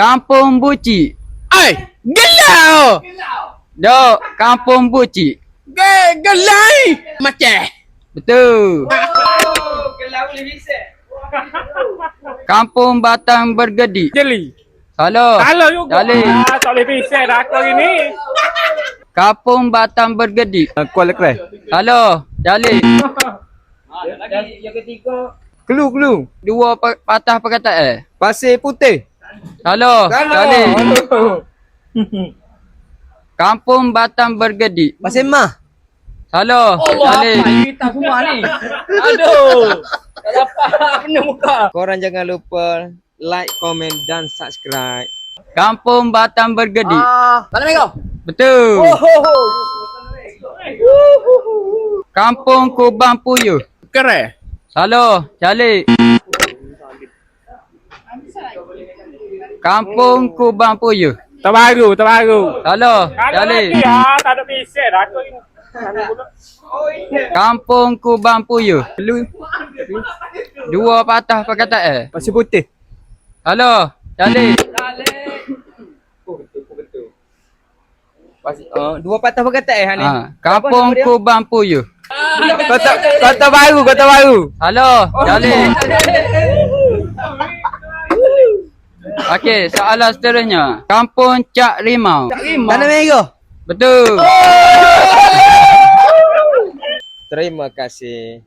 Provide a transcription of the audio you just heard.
Kampung Buci. Ai, gelau. Dok, Kampung Buci. Gelai. Macam. Betul. Kampung Batang Bergedi. Jeli. Salah. Salah juga. Jali. Tak boleh pisah dah aku hari ni. Kampung Batang Bergedi. Kuala Kerai. Salah. Jali. Yang ketiga. Kelu. Dua patah perkataan. Pasir Putih. Salah. Jali. Kampung Batang Bergedi. Pasir Mah. Salah. Jali. Kita semua ni. Aduh. Tak dapat penuh muka. Korang jangan lupa like, komen dan subscribe. Kampung Batang Bergedi. Tanah Merah. Betul. Kampung Kubang Puyuh. Kerai. Salah. Jali. Kampung Kubang Puyuh. Terbaru. Salah. Kalau Jali. lagi tak ada pisah dah aku hari ni. Kampung Kubang Puyuh. Dua patah perkataan. Pasir Putih. Salah. Jali. Dua patah perkataan ni. Kampung Kubang Puyuh. Kota Baru. Salah. Jali. Okey, soalan seterusnya. Kampung Cak Rimau. Tanah Merah. Betul. Terima kasih.